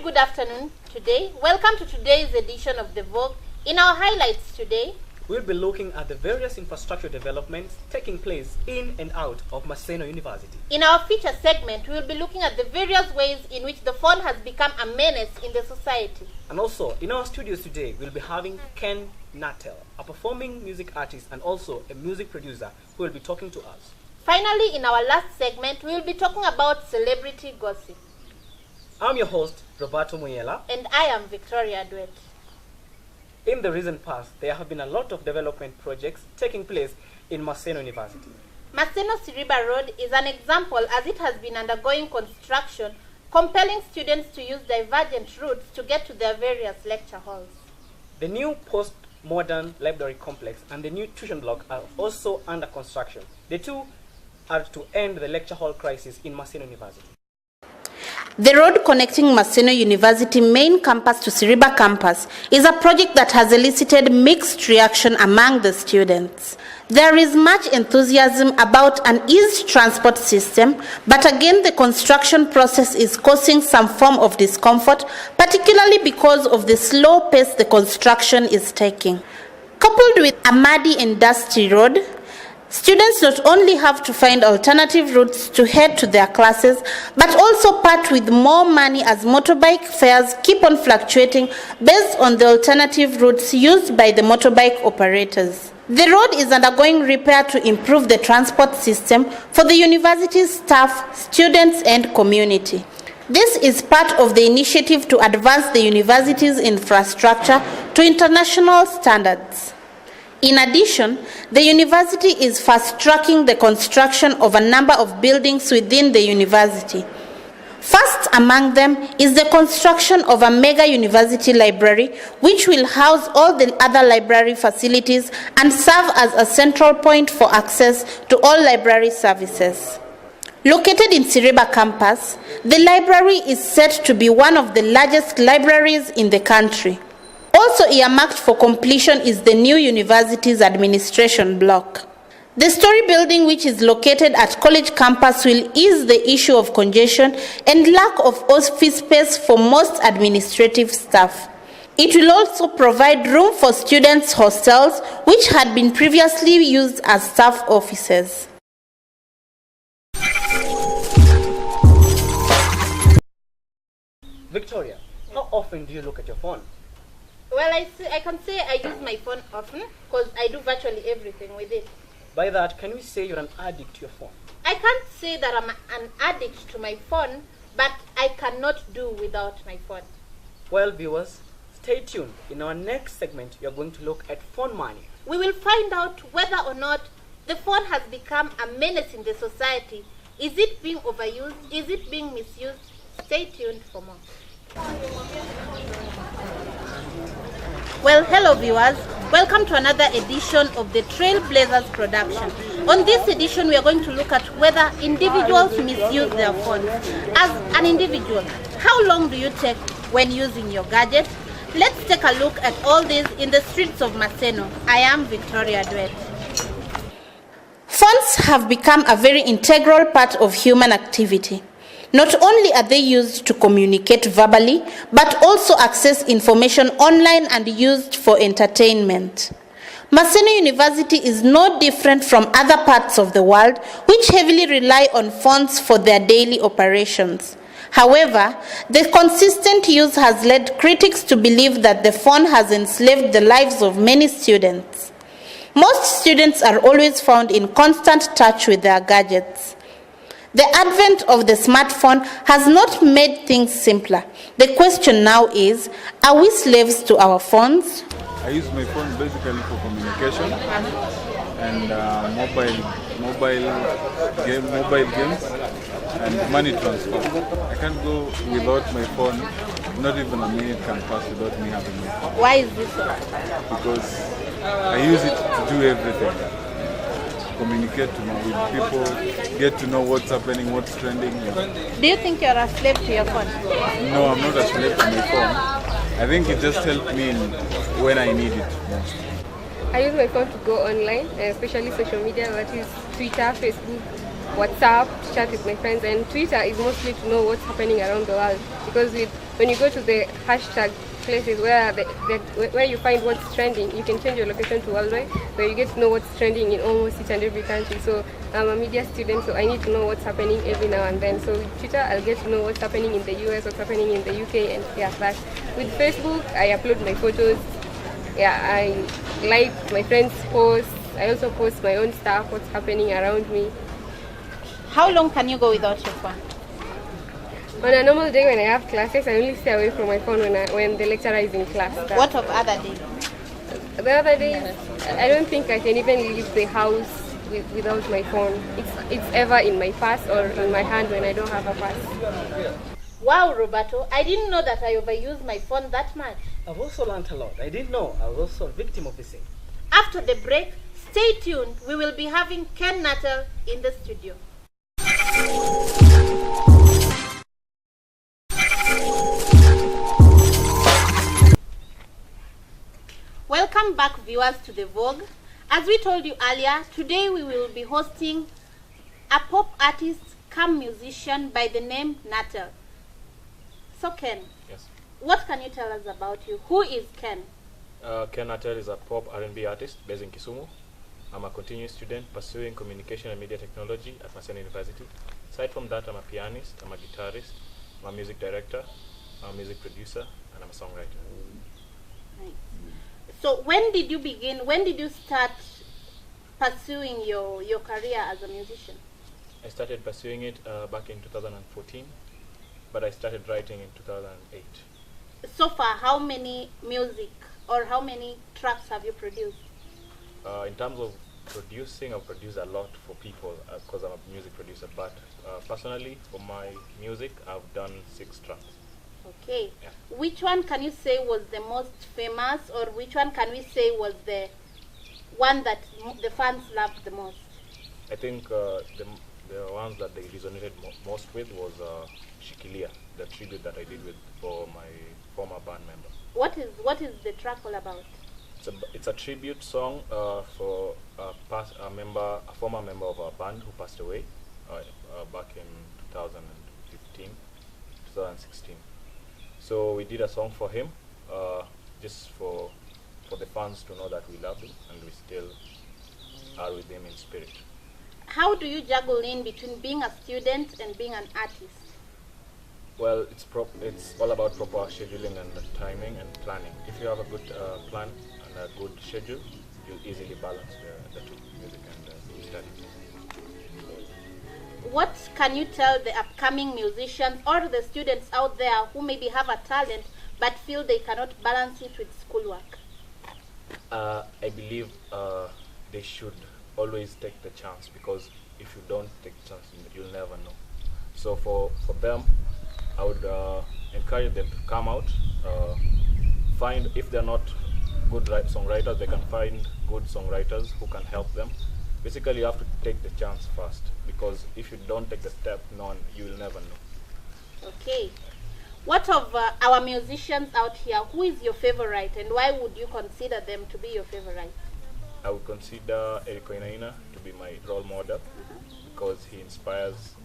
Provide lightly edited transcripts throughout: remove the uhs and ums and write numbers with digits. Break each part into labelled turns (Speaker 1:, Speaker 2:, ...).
Speaker 1: good afternoon today. Welcome to today's edition of the Vogue. In our highlights today,
Speaker 2: we'll be looking at the various infrastructure developments taking place in and out of Maseno University.
Speaker 1: In our feature segment, we will be looking at the various ways in which the phone has become a menace in the society.
Speaker 2: And also, in our studios today, we'll be having Ken Natel, a performing music artist and also a music producer who will be talking to us.
Speaker 1: Finally, in our last segment, we will be talking about celebrity gossip.
Speaker 2: I'm your host, Roberto Muyela.
Speaker 1: And I am Victoria Duet.
Speaker 2: In the recent past, there have been a lot of development projects taking place in Maseno University.
Speaker 1: Maseno Siriba Road is an example as it has been undergoing construction, compelling students to use divergent routes to get to their various lecture halls.
Speaker 2: The new post-modern library complex and the new tuition block are also under construction. The two are to end the lecture hall crisis in Maseno University.
Speaker 1: The road connecting Maseno University main campus to Siriba campus is a project that has elicited mixed reaction among the students. There is much enthusiasm about an eased transport system, but again the construction process is causing some form of discomfort, particularly because of the slow pace the construction is taking. Coupled with a muddy and dusty road, students not only have to find alternative routes to head to their classes, but also part with more money as motorbike fares keep on fluctuating based on the alternative routes used by the motorbike operators. The road is undergoing repair to improve the transport system for the university's staff, students, and community. This is part of the initiative to advance the university's infrastructure to international standards. In addition, the university is fast-tracking the construction of a number of buildings within the university. First among them is the construction of a mega university library, which will house all the other library facilities and serve as a central point for access to all library services. Located in Siriba campus, the library is set to be one of the largest libraries in the country. Also earmarked for completion is the new university's administration block. The story building, which is located at college campus, will ease the issue of congestion and lack of office space for most administrative staff. It will also provide room for students' hostels, which had been previously used as staff offices.
Speaker 2: Victoria, how often do you look at your phone?
Speaker 1: Well, I can say I use my phone often because I do virtually everything with it.
Speaker 2: By that, can we say you're an addict to your phone?
Speaker 1: I can't say that I'm an addict to my phone, but I cannot do without my phone.
Speaker 2: Well, viewers, stay tuned. In our next segment, you're going to look at phone money.
Speaker 1: We will find out whether or not the phone has become a menace in the society. Is it being overused? Is it being misused? Stay tuned for more. Well, hello viewers. Welcome to another edition of the Trailblazers production. On this edition, we are going to look at whether individuals misuse their phones. As an individual, how long do you take when using your gadget? Let's take a look at all this in the streets of Maseno. I am Victoria Duet. Phones have become a very integral part of human activity. Not only are they used to communicate verbally, but also access information online and used for entertainment. Maseno University is no different from other parts of the world, which heavily rely on phones for their daily operations. However, the consistent use has led critics to believe that the phone has enslaved the lives of many students. Most students are always found in constant touch with their gadgets. The advent of the smartphone has not made things simpler. The question now is, are we slaves to our phones?
Speaker 3: I use my phone basically for communication and mobile games and money transfer. I can't go without my phone. Not even a minute can pass without me having my phone.
Speaker 1: Why is this so?
Speaker 3: Because I use it to do everything. Communicate with people, get to know what's happening, what's trending.
Speaker 1: Do you think you're a slave to your phone?
Speaker 3: No, I'm not a slave to my phone. I think it just helped me when I need it most.
Speaker 4: I use my phone to go online, especially social media, that is Twitter, Facebook, WhatsApp to chat with my friends, and Twitter is mostly to know what's happening around the world. Because when you go to the hashtag places where you find what's trending, you can change your location to worldwide, where you get to know what's trending in almost each and every country. So I'm a media student, so I need to know what's happening every now and then. So with Twitter, I'll get to know what's happening in the US, what's happening in the UK, and yeah, that. With Facebook, I upload my photos. Yeah, I like my friends' posts. I also post my own stuff, what's happening around me.
Speaker 1: How long can you go without your phone?
Speaker 4: On a normal day when I have classes, I only stay away from my phone when the lecturer is in class.
Speaker 1: What of other days?
Speaker 4: The other days, I don't think I can even leave the house without my phone. It's ever in my purse or in my hand when I don't have a purse.
Speaker 1: Wow, Roberto, I didn't know that I overuse my phone that much.
Speaker 2: I've also learned a lot. I didn't know I was also a victim of the same.
Speaker 1: After the break, stay tuned. We will be having Ken Nuttall in the studio. Welcome back, viewers, to the Vogue. As we told you earlier, today we will be hosting a pop artist come musician by the name Nuttall. So Ken,
Speaker 5: Yes.
Speaker 1: what can you tell us about you? Who is Ken?
Speaker 5: Ken Nuttall is a pop R&B artist based in Kisumu. I'm a continuing student pursuing communication and media technology at Maseno University. Aside from that, I'm a pianist, I'm a guitarist, I'm a music director, I'm a music producer, and I'm a songwriter.
Speaker 1: Nice. So when did you begin? When did you start pursuing your career as a musician?
Speaker 5: I started pursuing it back in 2014, but I started writing in 2008.
Speaker 1: So far, how many music or how many tracks have you produced?
Speaker 5: In terms of producing, I've produced a lot for people because I'm a music producer, but personally, for my music, I've done 6 tracks.
Speaker 1: Okay.
Speaker 5: Yeah.
Speaker 1: Which one can you say was the most famous, or which one can we say was the one that the fans loved the most?
Speaker 5: I think the ones that they resonated most with was Shikilia, the tribute that I did for my former band member.
Speaker 1: What is the track all about?
Speaker 5: It's a tribute song for a former member of our band who passed away back in 2015, 2016. So we did a song for him, just for the fans to know that we love him and we still are with him in spirit.
Speaker 1: How do you juggle in between being a student and being an artist?
Speaker 5: Well, it's all about proper scheduling and timing and planning. If you have a good plan and a good schedule, you'll easily balance the two, music and studies.
Speaker 1: What can you tell the upcoming musicians or the students out there who maybe have a talent but feel they cannot balance it with schoolwork?
Speaker 5: I believe they should always take the chance, because if you don't take the chance, you'll never know. So for them, I would encourage them to come out, find, if they're not good songwriters, they can find good songwriters who can help them. Basically, you have to take the chance first, because if you don't take the step, you will never know.
Speaker 1: Okay. What of our musicians out here, who is your favorite, and why would you consider them to be your favorite?
Speaker 5: I would consider Eric Inaina to be my role model, because he inspires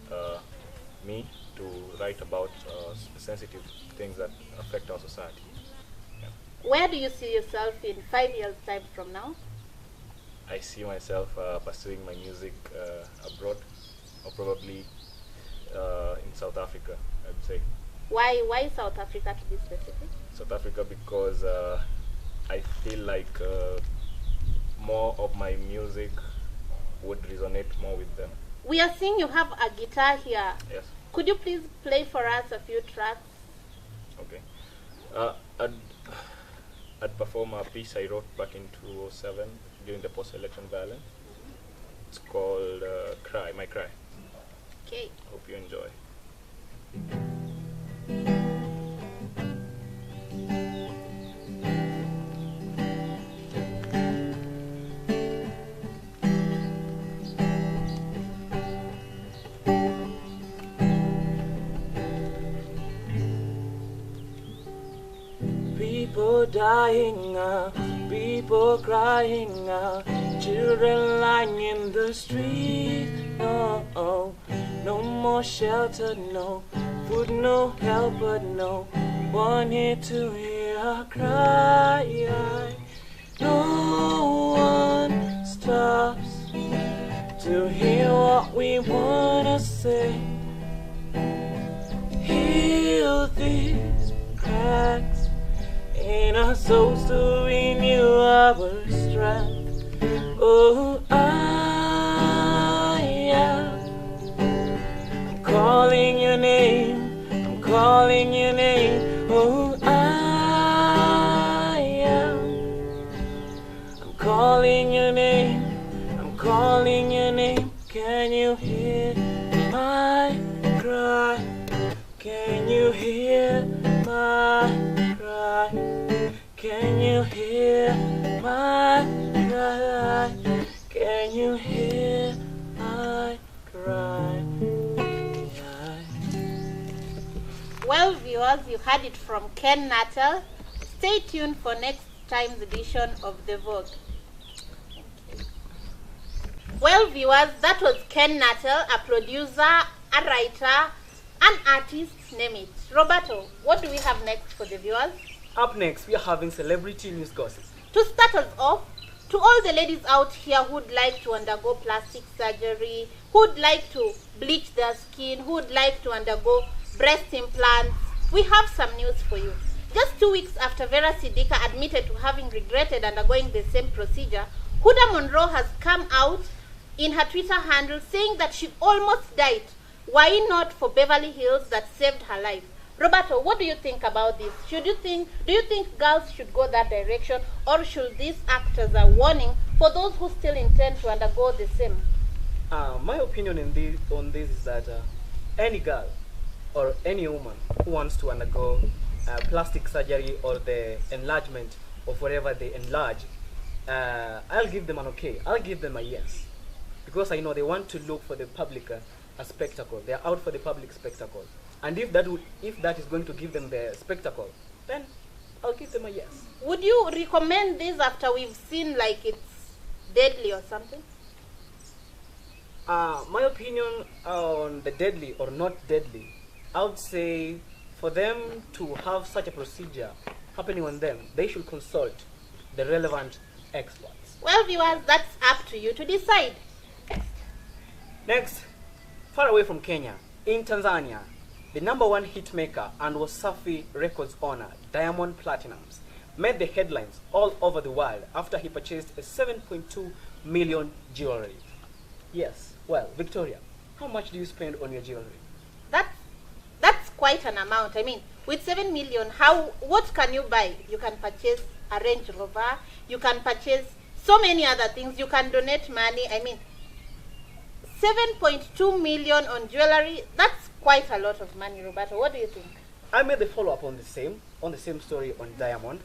Speaker 5: me to write about sensitive things that affect our society. Yeah.
Speaker 1: Where do you see yourself in 5 years' time from now?
Speaker 5: I see myself pursuing my music abroad, or probably in South Africa, I'd say.
Speaker 1: Why South Africa, to be specific?
Speaker 5: South Africa because I feel like more of my music would resonate more with them.
Speaker 1: We are seeing you have a guitar here.
Speaker 5: Yes.
Speaker 1: Could you please play for us a few tracks?
Speaker 5: Okay. I'd perform a piece I wrote back in 2007 during the post-election violence. It's called Cry, My Cry.
Speaker 1: Okay.
Speaker 5: Hope you enjoy. People dying, people crying, children lying in the street. no, no more shelter, no food, no help, but no one here to hear our cry. No one stops to hear what we wanna say. Heal these cracks in our souls to renew our strength. Oh, I'm calling your name, I'm calling your name. Oh, I'm calling your name, I'm calling your name. Can you hear my cry? Can you hear my cry? Can you hear my cry? Can you hear my cry?
Speaker 1: Well, viewers, you heard it from Ken Nuttall. Stay tuned for next time's edition of the Vogue. Well, viewers, that was Ken Nuttall, a producer, a writer, an artist, name it. Roberto, what do we have next for the viewers?
Speaker 2: Up next, we are having celebrity news gossip.
Speaker 1: To start us off, to all the ladies out here who'd like to undergo plastic surgery, who'd like to bleach their skin, who'd like to undergo breast implants, we have some news for you. Just 2 weeks after Vera Sidika admitted to having regretted undergoing the same procedure, Huda Monroe has come out in her Twitter handle saying that she almost died. Why not for Beverly Hills that saved her life? Roberto, what do you think about this? Do you think girls should go that direction, or should this act as a warning for those who still intend to undergo the same?
Speaker 2: My opinion on this is that any girl or any woman who wants to undergo plastic surgery or the enlargement of whatever they enlarge, I'll give them an okay. I'll give them a yes, because I know they want to look for the public a spectacle. They are out for the public spectacle, and if that is going to give them the spectacle, then I'll give them a yes.
Speaker 1: Would you recommend this after we've seen like it's deadly or something?
Speaker 2: My opinion on the deadly or not deadly, I would say for them to have such a procedure happening on them, they should consult the relevant experts.
Speaker 1: Well, viewers, that's up to you to decide.
Speaker 2: Next, far away from Kenya, in Tanzania, the #1 hit maker and Wasafi Records owner, Diamond Platnumz, made the headlines all over the world after he purchased a 7.2 million jewelry. Yes, well, Victoria, how much do you spend on your jewelry?
Speaker 1: That's quite an amount. I mean, with 7 million, what can you buy? You can purchase a Range Rover, you can purchase so many other things, you can donate money. I mean, 7.2 million on jewelry, that's quite a lot of money, Roberto. What do you think?
Speaker 2: I made the follow-up on the same story on Diamond,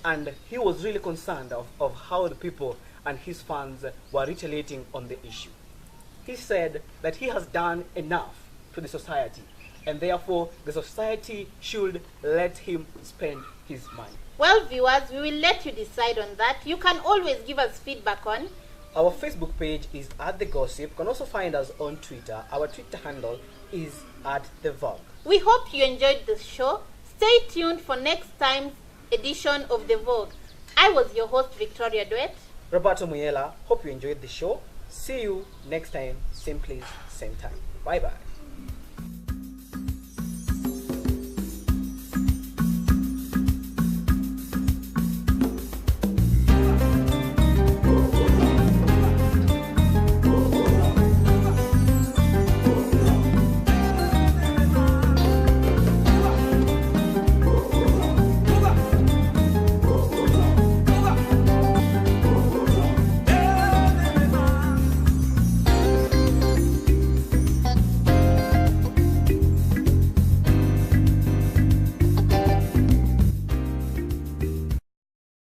Speaker 2: and he was really concerned of how the people and his fans were retaliating on the issue. He said that he has done enough to the society, and therefore the society should let him spend his money.
Speaker 1: Well, viewers, we will let you decide on that. You can always give us feedback on
Speaker 2: our Facebook page is @thegossip. You can also find us on Twitter. Our Twitter handle is @thevogue.
Speaker 1: We hope you enjoyed this show. Stay tuned for next time's edition of The Vogue. I was your host, Victoria Duet.
Speaker 2: Roberto Muyela. Hope you enjoyed the show. See you next time, same place, same time. Bye-bye.